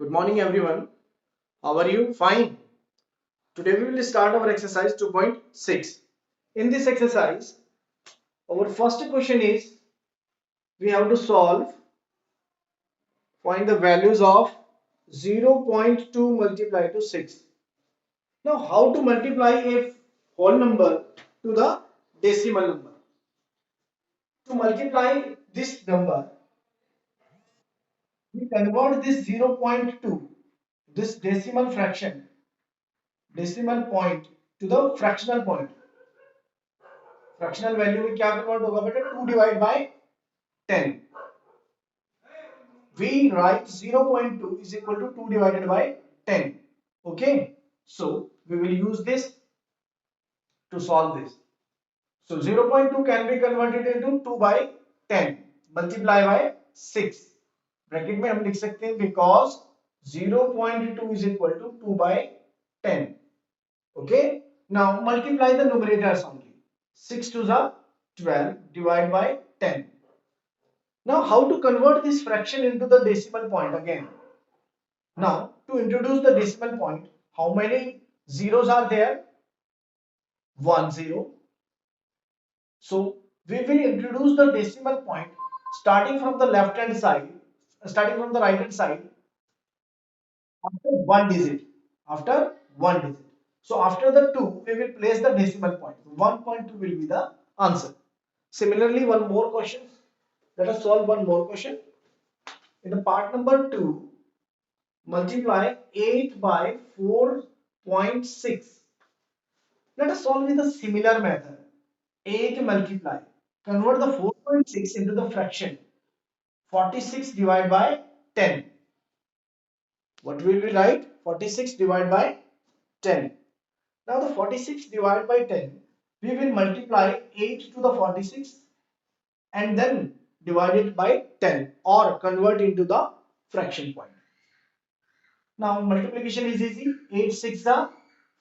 Good morning, everyone. How are you? Fine. Today we will start our exercise 2.6. In this exercise, our first question is we have to find the values of 0.2 multiplied to 6. Now, how to multiply a whole number to the decimal number? To multiply this number, we convert this 0.2, this decimal point to the fractional point. Fractional value में क्या convert होगा बेटा 2 divide by 10 we write 0.2 is equal to 2 divided by 10. Okay, so we will use this to solve this. So 0.2 can be converted into 2 by 10 multiply by 6 bracket में हम लिख सकते हैं because 0.2 is equal to 2 by 10. Okay, now multiply the numerators only. 6 to the 12 divide by 10. Now, how to convert this fraction into the decimal point again? Now, to introduce the decimal point, how many zeros are there? 1 0. So, we will introduce the decimal point starting from the left hand side, starting from the right hand side after one digit. After one digit. So, after the 2, we will place the decimal point. 1.2 will be the answer. Similarly, one more question. Let us solve one more question. In the part number 2, multiply 8 by 4.6. Let us solve with a similar method. 8 multiply. Convert the 4.6 into the fraction. 46 divided by 10. What will we write? 46 divided by 10. Now the 46 divided by 10, we will multiply 8 to the 46 and then divide it by 10 or convert into the fraction point. Now multiplication is easy. 8 6 are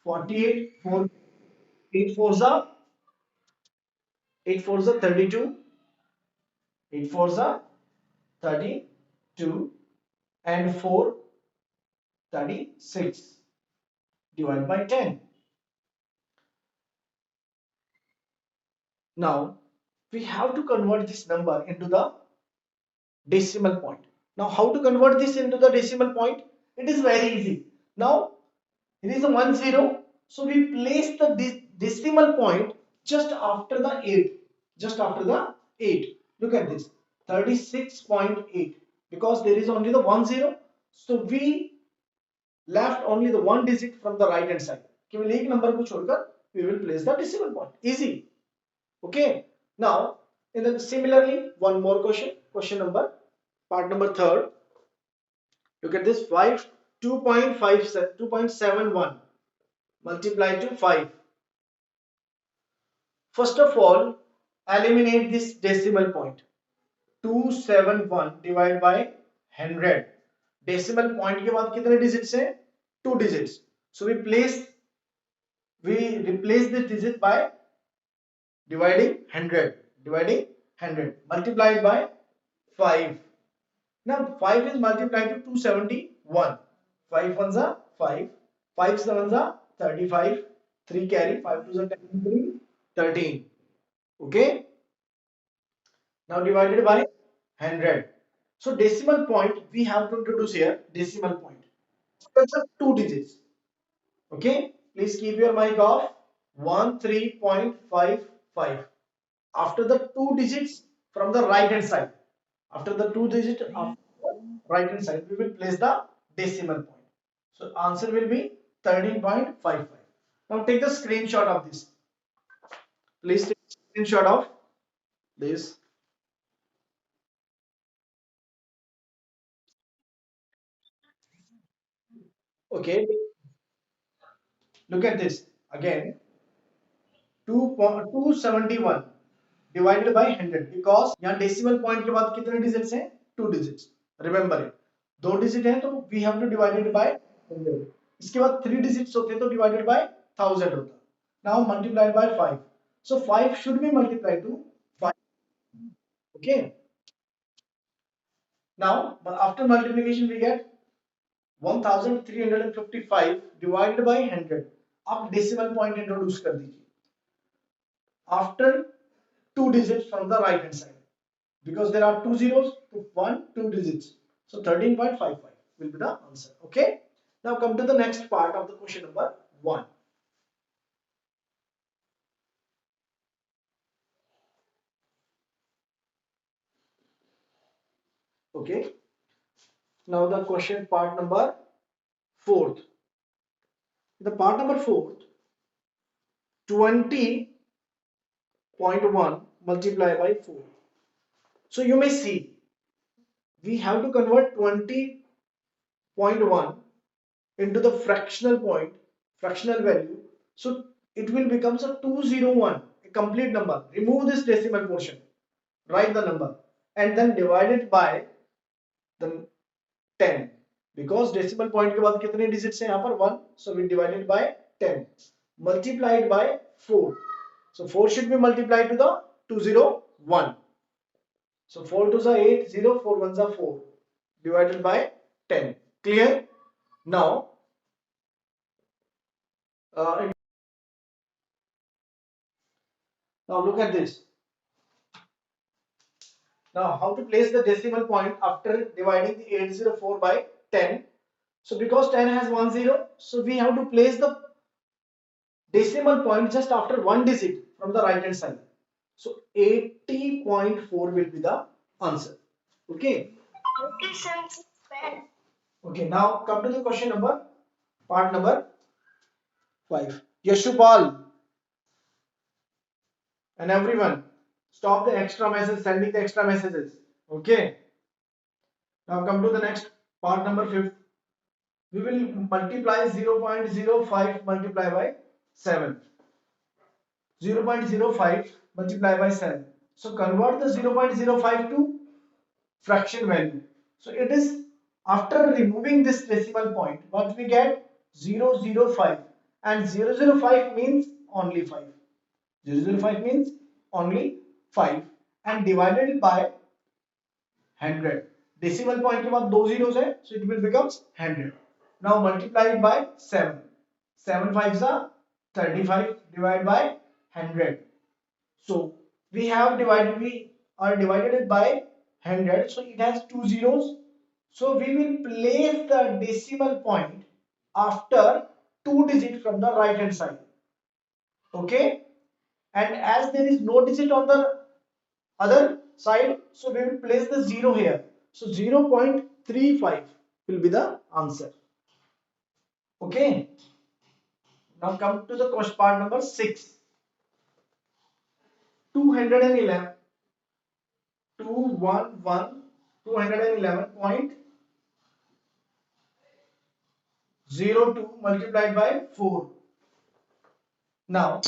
48, 4 8 fours are 8 fours are 32, 8 fours are 32 and 4 36 divided by 10. Now we have to convert this number into the decimal point. Now how to convert this into the decimal point? It is very easy. Now it is a 1 0, so we place the decimal point just after the 8, just after the 8. Look at this, 36.8, because there is only the 1 0, so we left only the one digit from the right hand side. केवल एक number को छोड़कर we will place the decimal point. Easy. Okay, now in the similarly one more question, question number part number 3rd. Look at this, 5 2.71 multiply to 5. First of all, eliminate this decimal point. 271 divided by 100. Decimal point के बाद कितने digits हैं? 2 digits. So we replace this digit by dividing 100. Dividing 100. Multiplied by 5. Now 5 is multiplied to 271. 5 ones are 5. 5 sevens are 35. 3 carry. 5 twos are 10. 13. Okay. Now divided by 100. So decimal point we have to introduce here. Decimal point. That's a 2 digits. Okay. Please keep your mic off. 13.55. After the 2 digits from the right hand side. After the 2 digit of right hand side, we will place the decimal point. So answer will be 13.55. Now take the screenshot of this. Please take a screenshot of this. Okay. Look at this again. 271 divided by 100 because यहाँ decimal point के बाद कितने digits हैं? 2 digits. Remember it. 2 digit हैं तो we have to divide it by 100. इसके बाद 3 digits होते तो divided by 1000 होता. Now multiplied by 5. So 5 should be multiplied to 5. Okay. Now after multiplication we get 1355 divided by 100. अब decimal point introduce कर दीजिए after two digits from the right hand side, because there are two zeros, so two digits, so 13.55 will be the answer. Okay, now come to the next part of the question number 1. Okay, now the question part number 4th. The part number 4th, 20.1 multiplied by 4. So you may see we have to convert 20.1 into the fractional value. So it will become a 201, a complete number. Remove this decimal portion, write the number, and then divide it by the 10. Because decimal point के बाद कितने digits हैं यहाँ पर 1, so we divide it by 10, multiplied by 4. So 4 should be multiplied to the 201. So 4 2s are 8, 0, 4 1s are 4, divided by 10. Clear? Now, now look at this. Now, how to place the decimal point after dividing the 804 by 10? So, because 10 has 1 0, so we have to place the decimal point just after one digit from the right hand side. So, 80.4 will be the answer. Okay. Okay, sir. Okay, now come to the question number, part number 5. Yashupal and everyone, stop the extra message, sending the extra messages. Okay. Now come to the next part number 5. We will multiply 0.05 multiply by 7. 0.05 multiply by 7. So convert the 0.05 to fraction value. So it is after removing this decimal point, what we get 005, and 005 means only 5. 005 means only 5 and divided it by 100. Decimal point के बाद दो zeros है, so it will become 100. Now multiply it by 7. 7 5s are 35 divided by 100. So we are divided it by 100. So it has two zeros. So we will place the decimal point after two digits from the right hand side. Okay. And as there is no digit on the other side, so we will place the 0 here. So 0.35 will be the answer. Okay. Now come to the question part number 6. 211 211.02 multiplied by 4. Now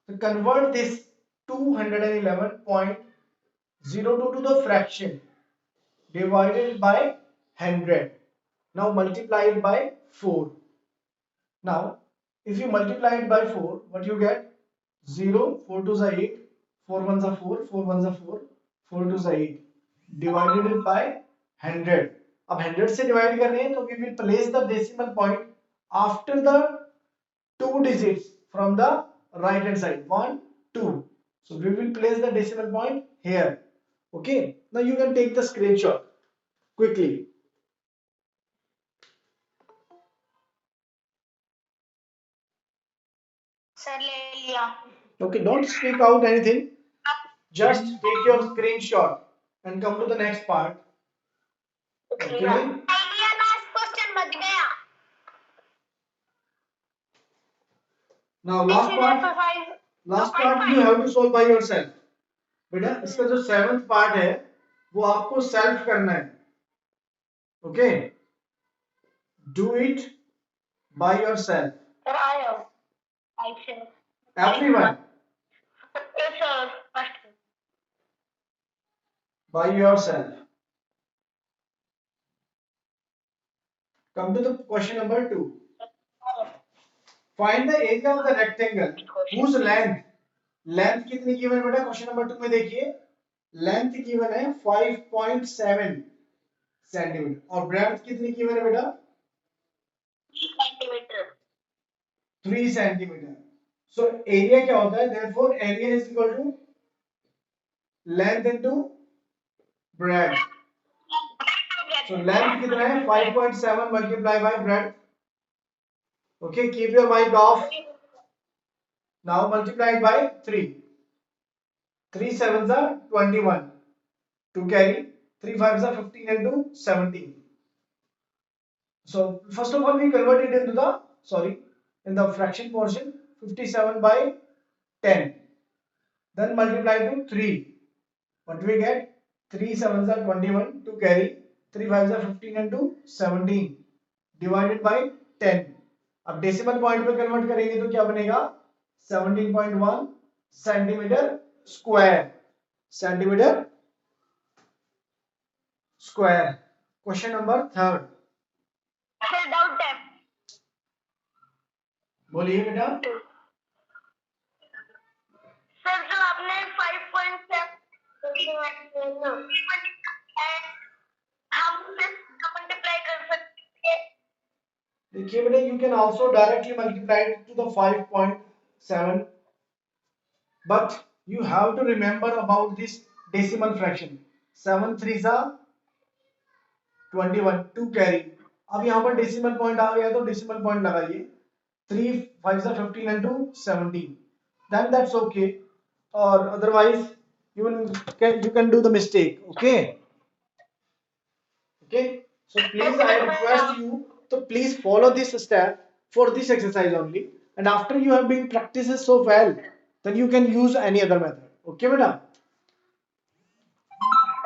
to convert this 211.02 to the fraction, divided by 100. Now multiply it by 4. Now if you multiply it by 4, what you get? 0, 4 2s are 8, 4 1s are 4, 4 1s are 4, 4 2s are 8, divided it by 100. अब 100 से divide कर रहे हैं, तो we will place the decimal point after the two digits from the right hand side, 1 2. So we will place the decimal point here. Okay, now you can take the screenshot quickly. Sir, ले लिया. Okay, don't speak out anything. Just take your screenshot and come to the next part. Okay. Last question बच गया. Now last part you have to solve by yourself. बेटा इसका जो 7th part है वो आपको self करना है. Okay. Do it by yourself. Sir, I shall. Everyone. Yes, sir. By yourself. Come to the question number 2. Find the area of the rectangle whose length कितनी given है बेटा? क्वेश्चन नंबर 2 में देखिए लेंथ given है 5.7 centimetre और breadth कितनी given है बेटा? 3 सेंटीमीटर. So area क्या होता है? Therefore area is equal to length into breadth. So length कितना है? 5.7 multiply by breadth. Okay, keep your mic off. Now multiply it by 3. 3 sevens are 21 to carry. 3 fives are 15 into 17. So first of all we convert it into the in the fraction portion 57 by 10. Then multiply to 3. What do we get? 3 sevens are 21 to carry. 3 fives are 15 into 17 divided by 10. अब decimal point पे convert करेंगे तो क्या बनेगा? 17.1 centimetre square. Centimetre square. Question number 3. Sir doubt है. बोलिए बेटा. Sir जो आपने 5.7 हम मल्टीप्लाई कर सकते हैं. देखिए बेटा, you can also directly multiply it to the 5.7, but you have to remember about this decimal fraction. 7 3s are 21 to carry. अब यहाँ पर डेसिमल पॉइंट आ गया तो डेसिमल पॉइंट लगाइए. 3 5s are 15 into 17. Then that's okay, or otherwise you can do the mistake. Okay. So please, I request you to please follow this step for this exercise only, and after you have been practices so well, then you can use any other method. Okay madam.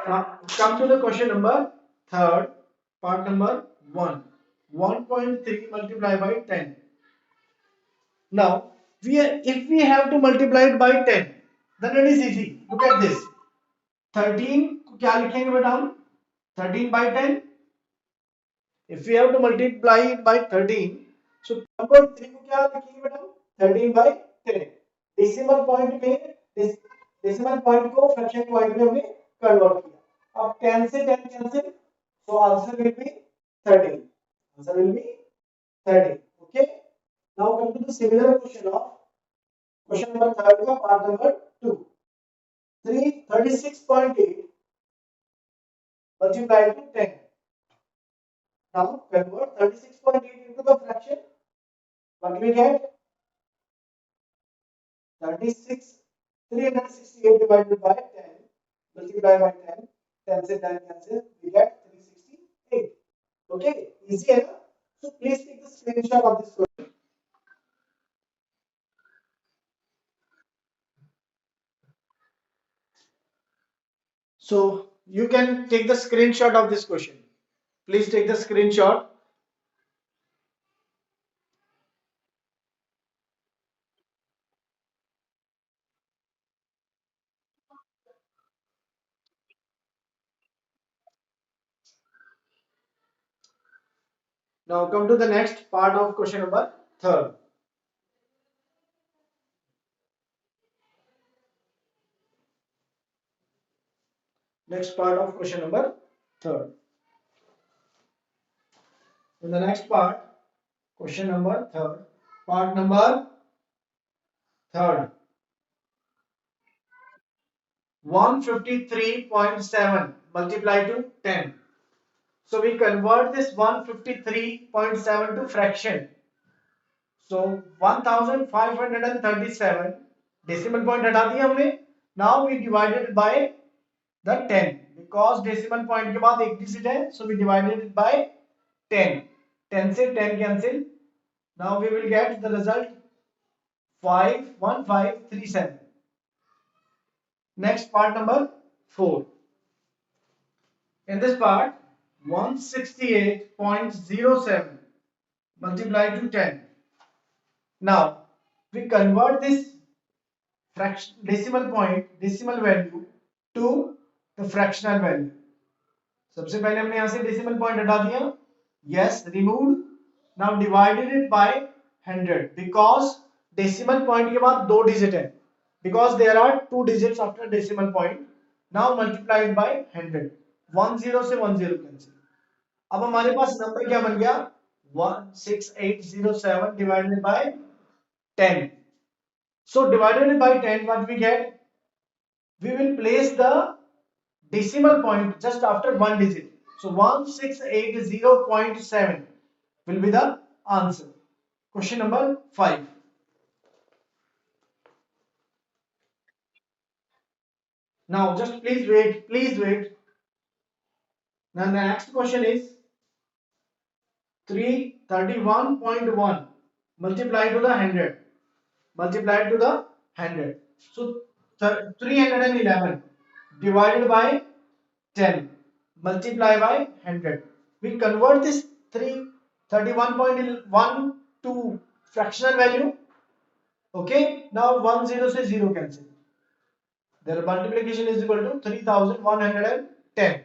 Now come to the question number 3rd, part number 1. 1.3 multiplied by 10. Now if we have to multiply it by 10, then it is easy. Look at this. 13 को क्या लिखेंगे बेटा हम? 13 by 10. If we have to multiply it by 13, so number 3 को क्या लिखेंगे बेटा? 13 by 10. Decimal point में डेसिमल पॉइंट को फ्रैक्शन पॉइंट में हमने कन्वर्ट किया. अब 10 से 10 cancel, so answer will be 13. Answer will be 13. Okay. Now come to the similar question of question number 3 का part number 2. 36.8 multiplied to 10. Now convert 36.8 into the fraction. What we get? 368 divided by 10 multiplied by 10. 10 से 10 cancel. We get 368. Okay, easy है ना? So please take the screenshot of this question. So you can take the screenshot of this question. Please take the screenshot. Now come to the next part of question number 3rd. Next part of question number 3rd. In the next part, question number 3rd, part number 3rd. 153.7 multiplied to 10. So we convert this 153.7 to fraction. So 1537 decimal point हटा दिया हमने. Now we divided it by the 10 because decimal point के बाद एक digit है, so we divided it by 10. 10 से 10 cancel. Now we will get the result 51537. Next part number 4. In this part 168.07 multiplied to 10. Now we convert this fraction decimal value to the fractional value. सबसे पहले हमने यहाँ से decimal point हटा दिया. Yes, removed. Now divided it by 100 because decimal point के बाद दो digit है. Because there are two digits after decimal point. Now multiplied by 100. 10 से 10 cancel. अब हमारे पास नंबर क्या बन गया? 16807 divided by 10. So divided by 10, what we get? We will place the decimal point just after one digit. So 1680.7 will be the answer. Question number 5. Now just please wait, please wait. Now the next question is 331.1 multiplied to the 100. Multiplied to the 100. So 311 divided by 10 multiply by 100. We convert this 331.1 to fractional value. Okay, now 1 0 से 0 cancel. Their multiplication is equal to 3110.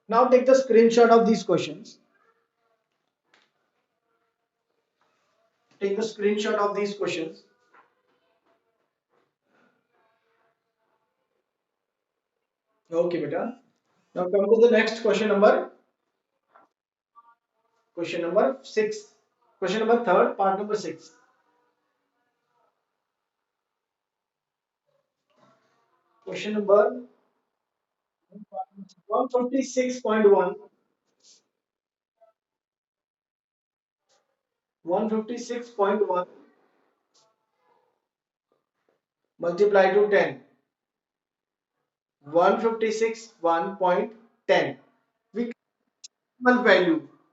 Now take the screenshot of these questions. Take the screenshot of these questions. Okay, beta. Now come to the next question number 6. Question number third, part number 6. Question number 156.1 156.1 multiply to 10. 156 1.10. We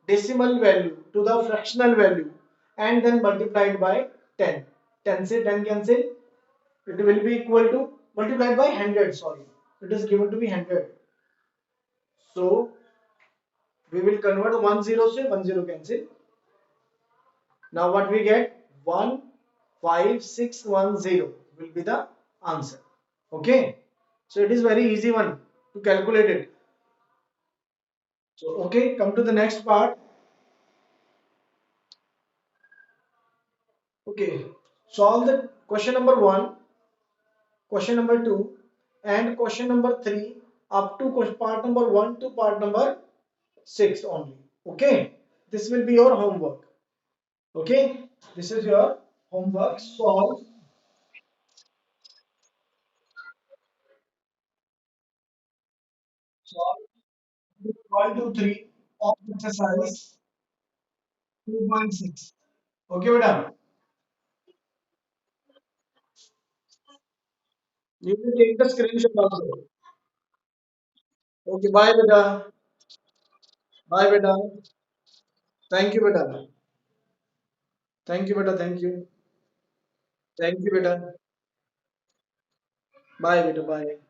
decimal value to the fractional value and then multiplied by 10. 10 से 10 cancel. It will be equal to multiplied by 100. Sorry, it is given to be 100. So we will convert 1 0 से 1 0 cancel. Now what we get? 15610 will be the answer. Okay. So it is very easy one to calculate it. So okay, come to the next part. Okay. Solve the question number 1, question number 2 and question number 3 up to part number 1 to part number 6 only. Okay. This will be your homework. Okay. This is your homework. Solve 1 to 3 of exercise 2.6. Okay, madam. You will take the screenshot also. Okay, bye, beta. Bye, beta. Thank you, beta. Thank you, beta. Thank you. Thank you, beta. Bye, beta. Bye.